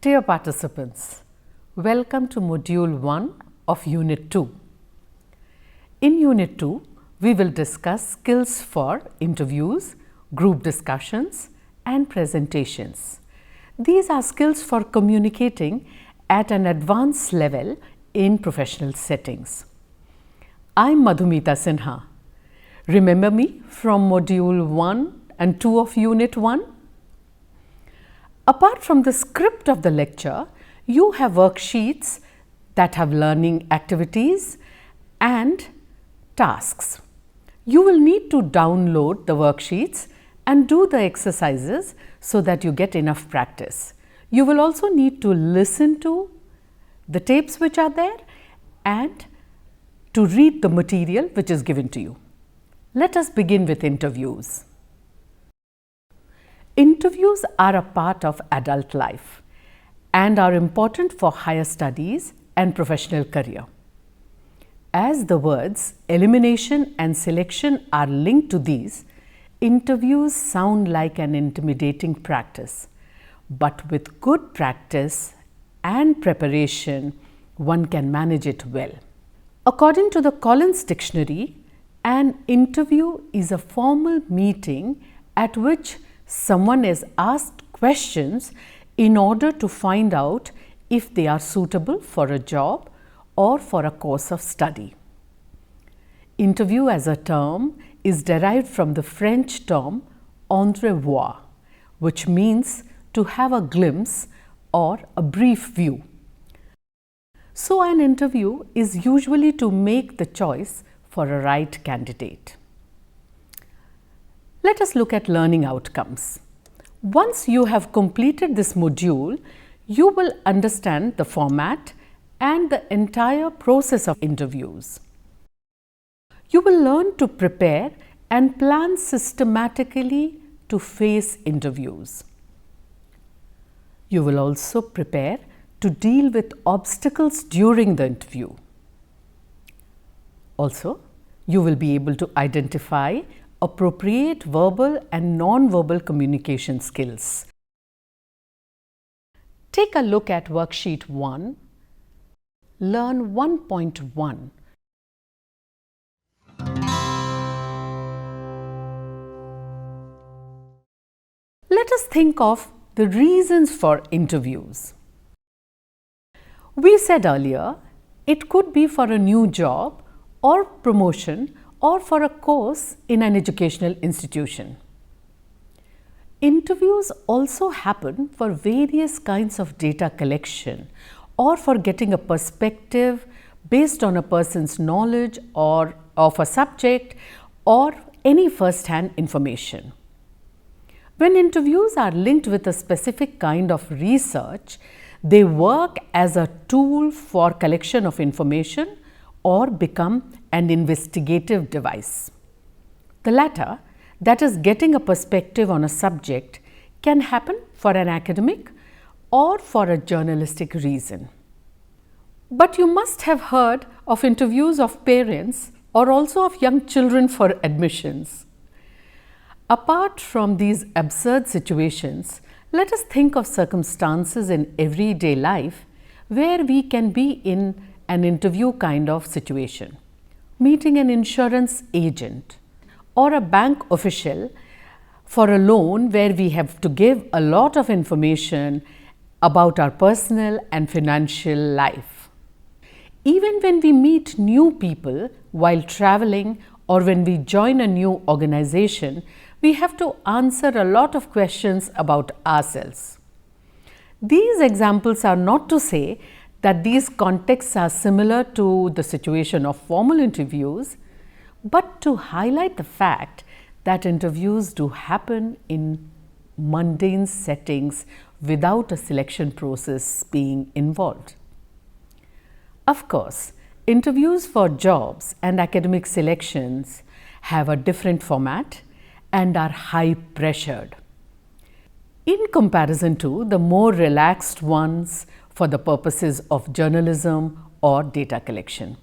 Dear participants, welcome to Module 1 of Unit 2. In Unit 2, we will discuss skills for interviews, group discussions, and presentations. These are skills for communicating at an advanced level in professional settings. I'm Madhumita Sinha. Remember me from Module 1 and 2 of Unit 1? Apart from the script of the lecture, you have worksheets that have learning activities and tasks. You will need to download the worksheets and do the exercises so that you get enough practice. You will also need to listen to the tapes which are there and to read the material which is given to you. Let us begin with interviews. Interviews are a part of adult life and are important for higher studies and professional career. As the words elimination and selection are linked to these, interviews sound like an intimidating practice. But with good practice and preparation, one can manage it well. According to the Collins Dictionary, an interview is a formal meeting at which someone is asked questions in order to find out if they are suitable for a job or for a course of study. Interview as a term is derived from the French term entrevoir, which means to have a glimpse or a brief view. So an interview is usually to make the choice for a right candidate. Let us look at learning outcomes. Once you have completed this module, you will understand the format and the entire process of interviews. You will learn to prepare and plan systematically to face interviews. You will also prepare to deal with obstacles during the interview. Also, you will be able to identify appropriate verbal and non-verbal communication skills. Take a look at Worksheet 1, Learn 1.1. Let us think of the reasons for interviews. We said earlier, it could be for a new job or promotion or for a course in an educational institution. Interviews also happen for various kinds of data collection or for getting a perspective based on a person's knowledge or of a subject or any first-hand information. When interviews are linked with a specific kind of research, they work as a tool for collection of information or become an investigative device. The latter, that is getting a perspective on a subject, can happen for an academic or for a journalistic reason. But you must have heard of interviews of parents or also of young children for admissions. Apart from these absurd situations, let us think of circumstances in everyday life where we can be in an interview kind of situation. Meeting an insurance agent or a bank official for a loan where we have to give a lot of information about our personal and financial life. Even when we meet new people while traveling or when we join a new organization, we have to answer a lot of questions about ourselves. These examples are not to say that these contexts are similar to the situation of formal interviews, but to highlight the fact that interviews do happen in mundane settings without a selection process being involved. Of course, interviews for jobs and academic selections have a different format and are high pressured in comparison to the more relaxed ones for the purposes of journalism or data collection.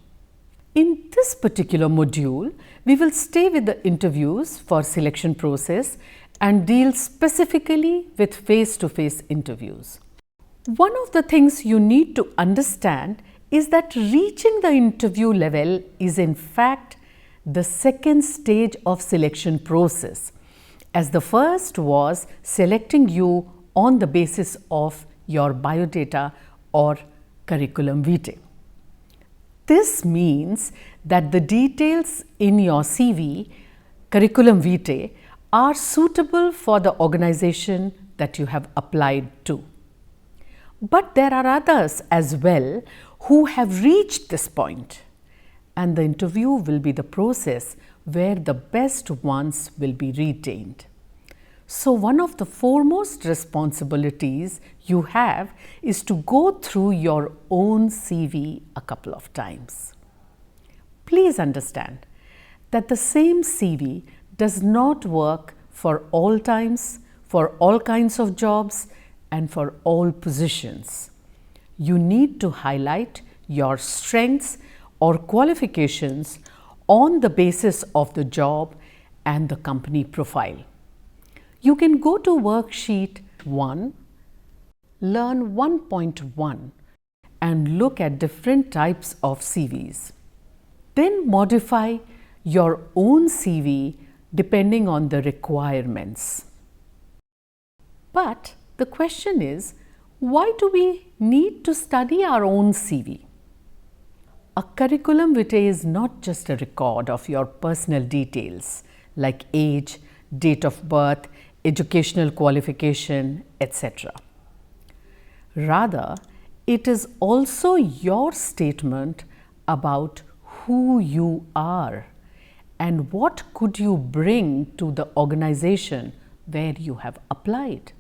In this particular module, we will stay with the interviews for selection process and deal specifically with face-to-face interviews. One of the things you need to understand is that reaching the interview level is in fact the second stage of selection process, as the first was selecting you on the basis of your biodata or curriculum vitae. This means that the details in your CV, curriculum vitae, are suitable for the organization that you have applied to. But there are others as well who have reached this point, and the interview will be the process where the best ones will be retained. So, one of the foremost responsibilities you have is to go through your own CV a couple of times. Please understand that the same CV does not work for all times, for all kinds of jobs, and for all positions. You need to highlight your strengths or qualifications on the basis of the job and the company profile. You can go to worksheet 1, learn 1.1 and look at different types of CVs. Then modify your own CV depending on the requirements. But the question is, why do we need to study our own CV? A curriculum vitae is not just a record of your personal details like age, date of birth, educational qualification, etc. Rather, it is also your statement about who you are and what could you bring to the organization where you have applied.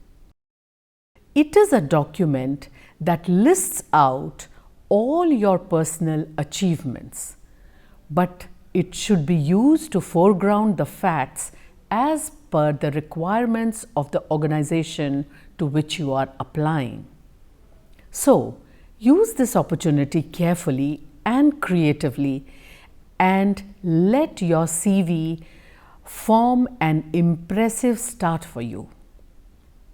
It is a document that lists out all your personal achievements, but it should be used to foreground the facts as per the requirements of the organization to which you are applying. So, use this opportunity carefully and creatively and let your CV form an impressive start for you.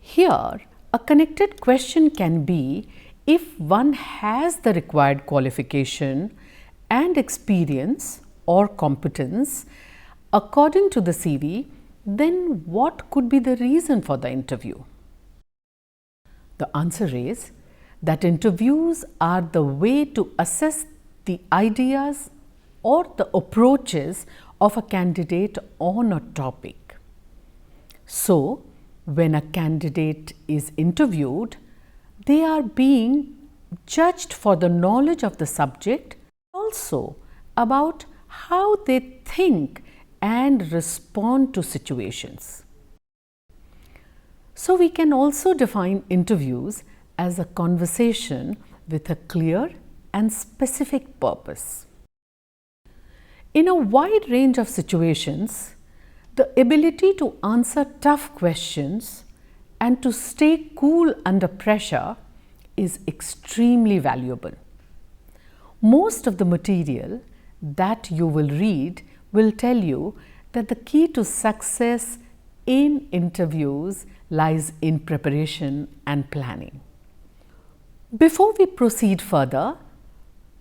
Here, a connected question can be, if one has the required qualification and experience or competence according to the CV, then what could be the reason for the interview? The answer is that interviews are the way to assess the ideas or the approaches of a candidate on a topic. So, when a candidate is interviewed, they are being judged for the knowledge of the subject, also about how they think and respond to situations. So, we can also define interviews as a conversation with a clear and specific purpose. In a wide range of situations, the ability to answer tough questions and to stay cool under pressure is extremely valuable. Most of the material that you will read will tell you that the key to success in interviews lies in preparation and planning. Before we proceed further,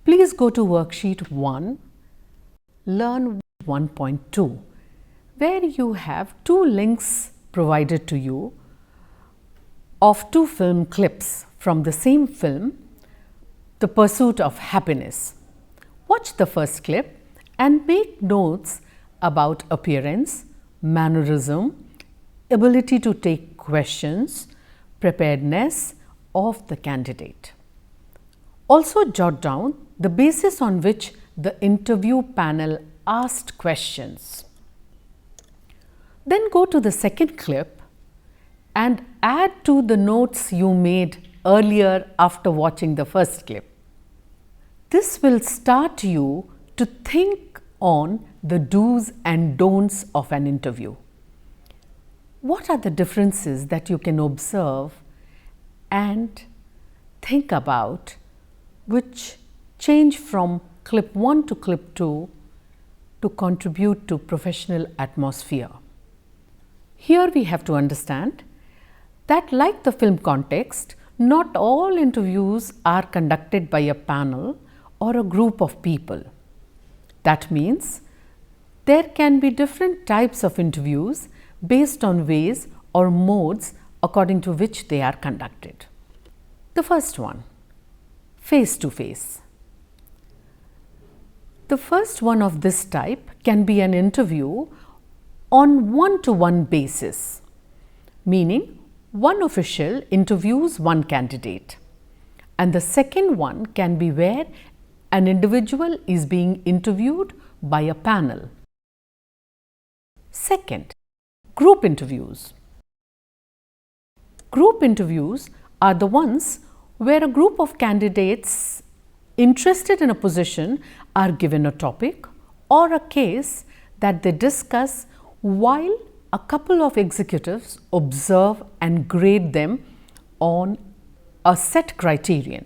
please go to worksheet 1, learn 1.2, where you have 2 links provided to you of 2 film clips from the same film, The Pursuit of Happiness. Watch the first clip and make notes about appearance, mannerism, ability to take questions, preparedness of the candidate. Also jot down the basis on which the interview panel asked questions. Then go to the second clip and add to the notes you made earlier after watching the first clip. This will start you to think on the do's and don'ts of an interview. What are the differences that you can observe and think about which change from clip 1 to clip 2 to contribute to professional atmosphere? Here we have to understand that, like the film context, not all interviews are conducted by a panel or a group of people. That means there can be different types of interviews based on ways or modes according to which they are conducted. The first one, face-to-face. The first one of this type can be an interview on one-to-one basis, meaning one official interviews one candidate, and the second one can be where an individual is being interviewed by a panel. Second, group interviews. Group interviews are the ones where a group of candidates interested in a position are given a topic or a case that they discuss while a couple of executives observe and grade them on a set criterion.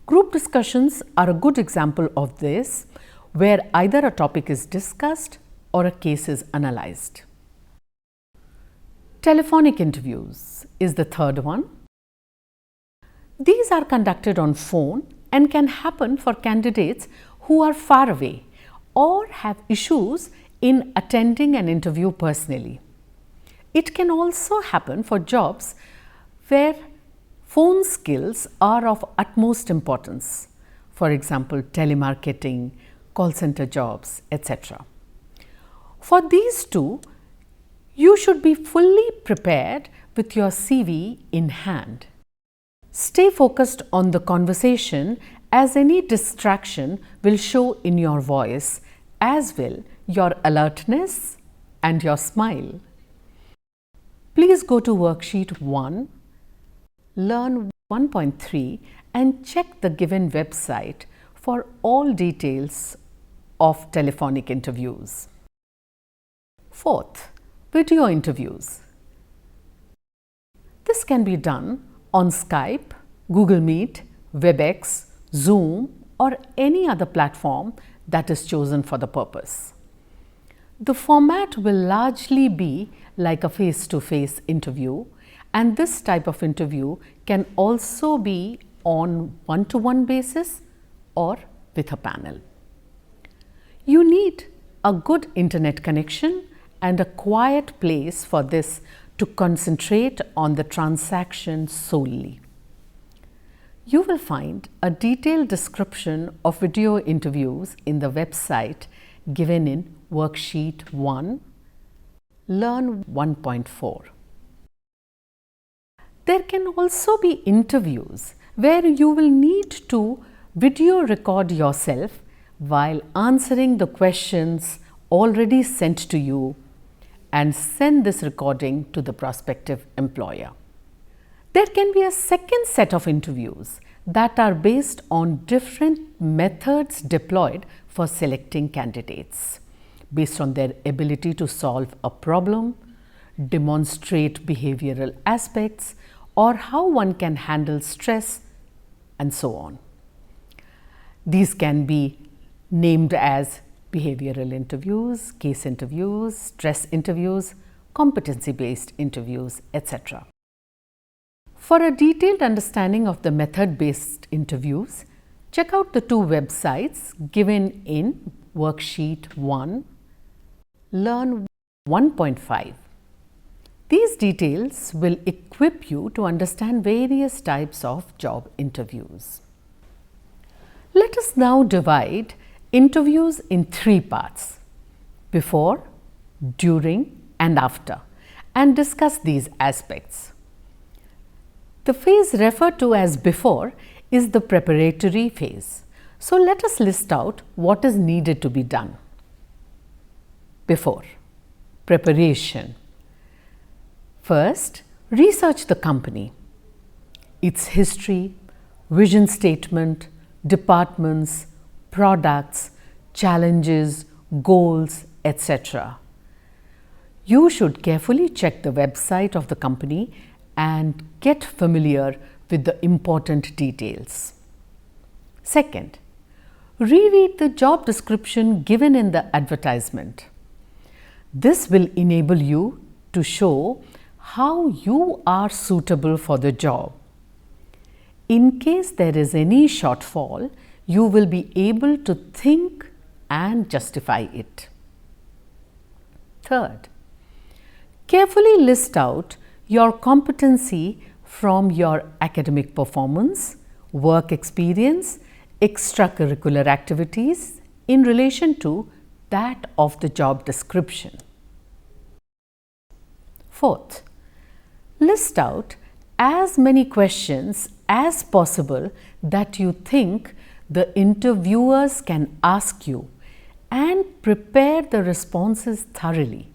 Group discussions are a good example of this, where either a topic is discussed or a case is analyzed. Telephonic interviews is the third one. These are conducted on phone and can happen for candidates who are far away or have issues in attending an interview personally. It can also happen for jobs where phone skills are of utmost importance, for example, telemarketing, call center jobs, etc. For these two, you should be fully prepared with your CV in hand. Stay focused on the conversation, as any distraction will show in your voice, as will your alertness and your smile. Please go to worksheet 1, learn 1.3 and check the given website for all details of telephonic interviews. Fourth, video interviews. This can be done on Skype, Google Meet, WebEx, Zoom or any other platform that is chosen for the purpose. The format will largely be like a face-to-face interview, and this type of interview can also be on one-to-one basis or with a panel. You need a good internet connection and a quiet place for this to concentrate on the transaction solely. You will find a detailed description of video interviews in the website given in worksheet 1, learn 1.4. There can also be interviews where you will need to video record yourself while answering the questions already sent to you and send this recording to the prospective employer. There can be a second set of interviews that are based on different methods deployed for selecting candidates, based on their ability to solve a problem, demonstrate behavioral aspects, or how one can handle stress, and so on. These can be named as behavioral interviews, case interviews, stress interviews, competency-based interviews, etc. For a detailed understanding of the method-based interviews, check out the two websites given in worksheet 1, learn 1.5. These details will equip you to understand various types of job interviews. Let us now divide interviews in three parts: before, during and after, and discuss these aspects. The phase referred to as before is the preparatory phase. So let us list out what is needed to be done. Before, preparation. First, research the company, its history, vision statement, departments, products, challenges, goals, etc. You should carefully check the website of the company and get familiar with the important details. Second, reread the job description given in the advertisement. This will enable you to show how you are suitable for the job. In case there is any shortfall, you will be able to think and justify it. Third, carefully list out your competency from your academic performance, work experience, extracurricular activities in relation to that of the job description. Fourth, list out as many questions as possible that you think the interviewers can ask you and prepare the responses thoroughly.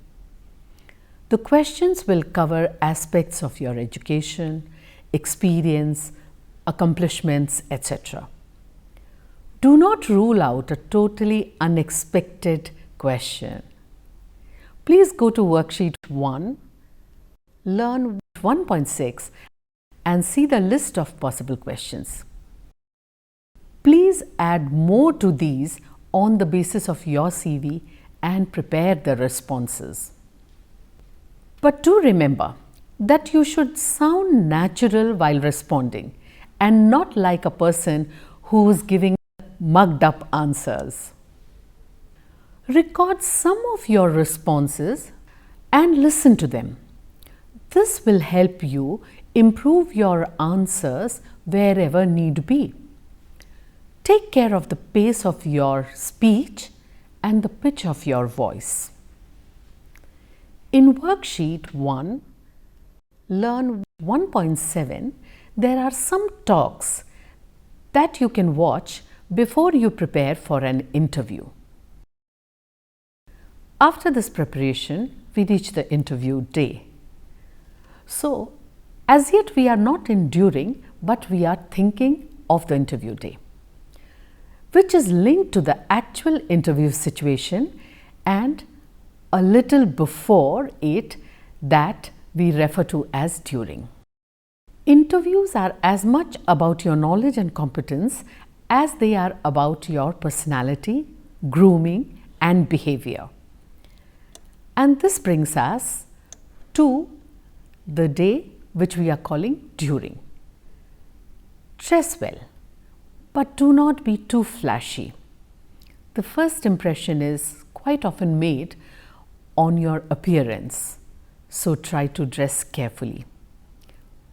The questions will cover aspects of your education, experience, accomplishments, etc. Do not rule out a totally unexpected question. Please go to worksheet 1, learn 1.6 and see the list of possible questions. Please add more to these on the basis of your CV and prepare the responses. But do remember that you should sound natural while responding and not like a person who is giving mugged up answers. Record some of your responses and listen to them. This will help you improve your answers wherever need be. Take care of the pace of your speech and the pitch of your voice. In worksheet 1, learn 1.7, there are some talks that you can watch before you prepare for an interview. After this preparation, we reach the interview day. So, as yet we are not enduring, but we are thinking of the interview day, which is linked to the actual interview situation and a little before it that we refer to as during. Interviews are as much about your knowledge and competence as they are about your personality, grooming and behavior. And this brings us to the day which we are calling during. Dress well, but do not be too flashy. The first impression is quite often made on your appearance, so try to dress carefully.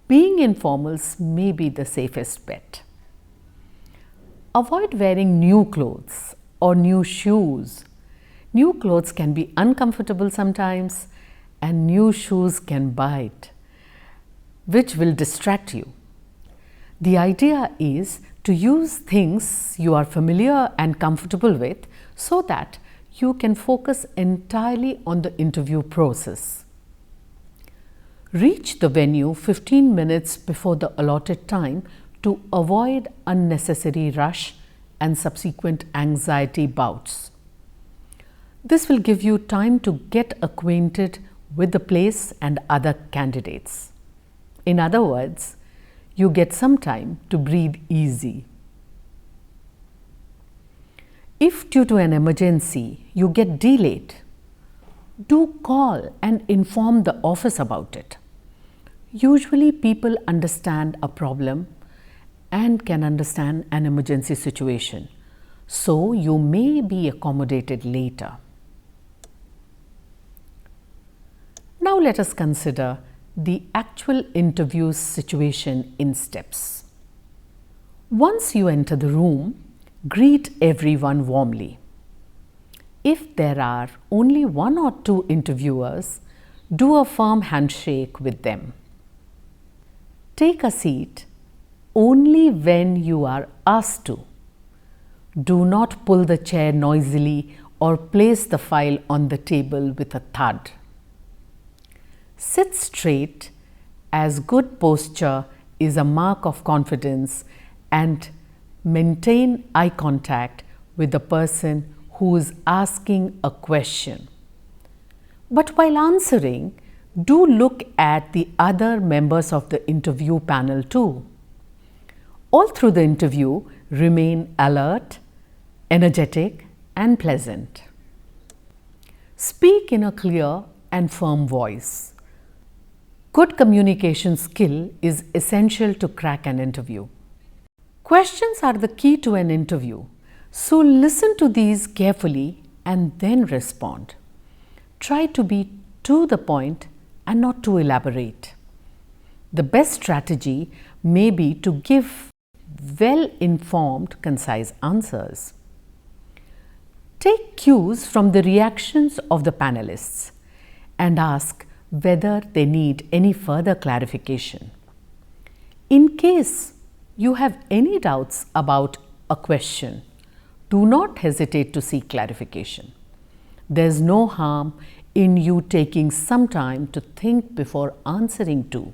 Being in formals may be the safest bet. Avoid wearing new clothes or new shoes. New clothes can be uncomfortable sometimes and new shoes can bite, which will distract you. The idea is to use things you are familiar and comfortable with so that you can focus entirely on the interview process. Reach the venue 15 minutes before the allotted time to avoid unnecessary rush and subsequent anxiety bouts. This will give you time to get acquainted with the place and other candidates. In other words, you get some time to breathe easy. If due to an emergency you get delayed, do call and inform the office about it. Usually people understand a problem and can understand an emergency situation, so you may be accommodated later. Now let us consider the actual interview situation in steps. Once you enter the room, greet everyone warmly. If there are only 1 or 2 interviewers, do a firm handshake with them. Take a seat only when you are asked to. Do not pull the chair noisily or place the file on the table with a thud. Sit straight, as good posture is a mark of confidence, and maintain eye contact with the person who is asking a question. But while answering, do look at the other members of the interview panel too. All through the interview, remain alert, energetic, and pleasant. Speak in a clear and firm voice. Good communication skill is essential to crack an interview. Questions are the key to an interview, so listen to these carefully and then respond. Try to be to the point and not too elaborate. The best strategy may be to give well-informed, concise answers. Take cues from the reactions of the panelists and ask whether they need any further clarification. In case you have any doubts about a question, do not hesitate to seek clarification. There is no harm in you taking some time to think before answering too.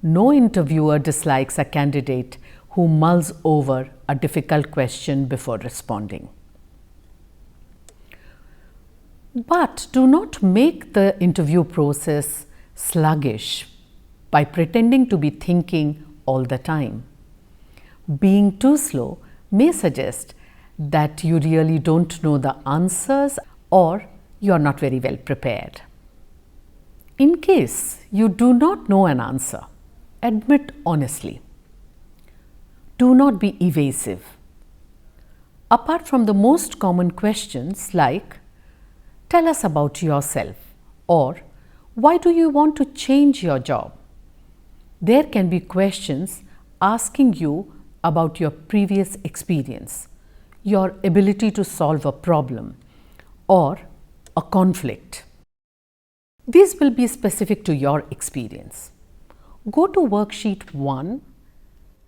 No interviewer dislikes a candidate who mulls over a difficult question before responding. But do not make the interview process sluggish by pretending to be thinking all the time. Being too slow may suggest that you really don't know the answers or you are not very well prepared. In case you do not know an answer, admit honestly. Do not be evasive. Apart from the most common questions like, tell us about yourself, or why do you want to change your job? There can be questions asking you about your previous experience, your ability to solve a problem, or a conflict. These will be specific to your experience. Go to worksheet 1,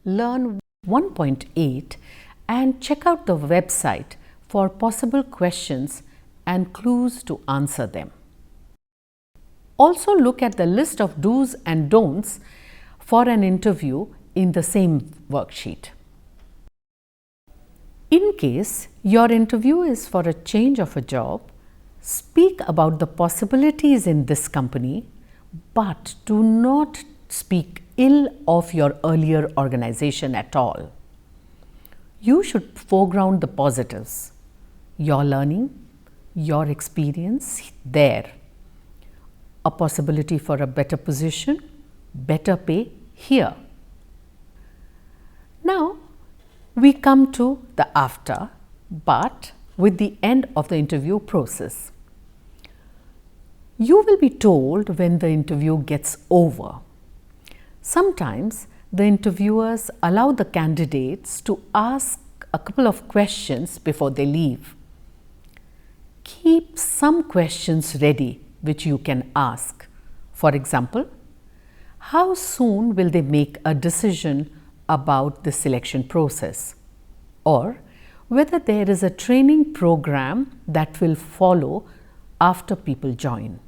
learn 1.8 and check out the website for possible questions and clues to answer them. Also look at the list of do's and don'ts for an interview in the same worksheet. In case your interview is for a change of a job, speak about the possibilities in this company, but do not speak ill of your earlier organization at all. You should foreground the positives, your learning, your experience there, a possibility for a better position, better pay here. Now we come to the after, but with the end of the interview process. You will be told when the interview gets over. Sometimes the interviewers allow the candidates to ask a couple of questions before they leave. Keep some questions ready which you can ask. For example, how soon will they make a decision about the selection process, or whether there is a training program that will follow after people join.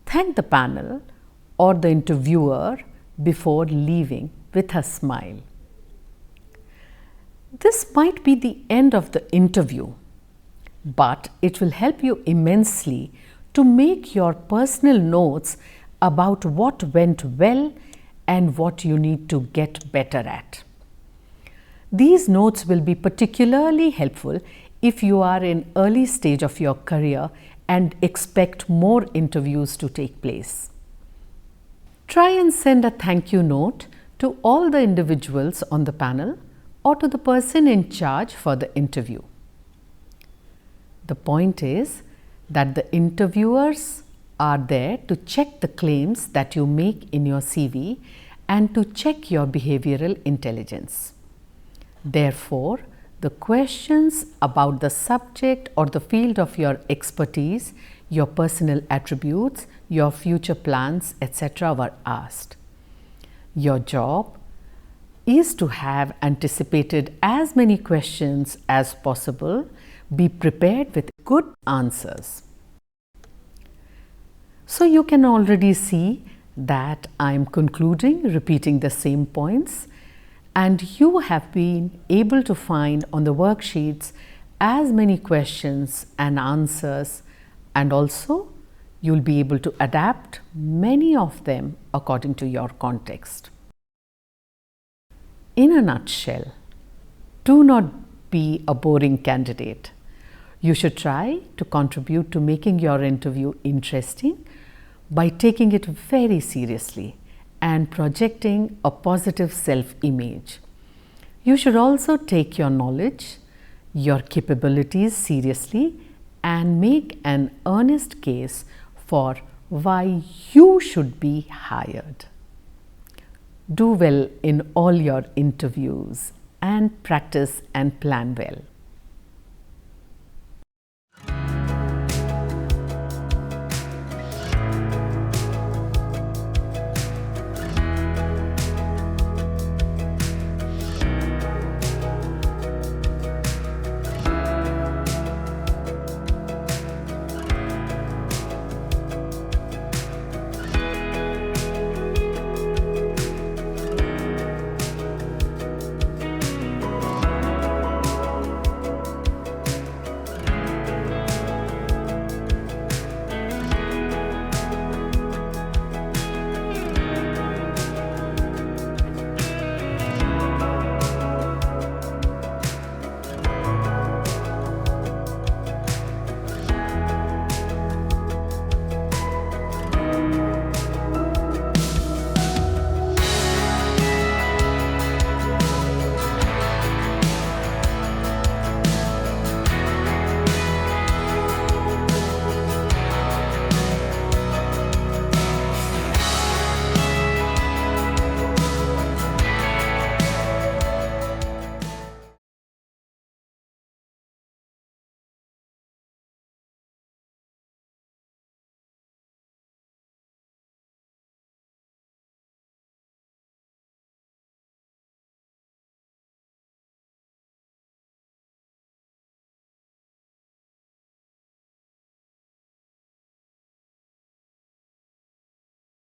Thank the panel or the interviewer before leaving with a smile. This might be the end of the interview, but it will help you immensely to make your personal notes about what went well and what you need to get better at. These notes will be particularly helpful if you are in early stage of your career and expect more interviews to take place. Try and send a thank you note to all the individuals on the panel or to the person in charge for the interview. The point is that the interviewers are there to check the claims that you make in your CV and to check your behavioral intelligence. Therefore, the questions about the subject or the field of your expertise, your personal attributes, your future plans, etc. were asked. Your job is to have anticipated as many questions as possible. Be prepared with good answers. So you can already see that I am concluding, repeating the same points, and you have been able to find on the worksheets as many questions and answers, and also you will be able to adapt many of them according to your context. In a nutshell, do not be a boring candidate. You should try to contribute to making your interview interesting by taking it very seriously and projecting a positive self-image. You should also take your knowledge, your capabilities seriously and make an earnest case for why you should be hired. Do well in all your interviews and practice and plan well.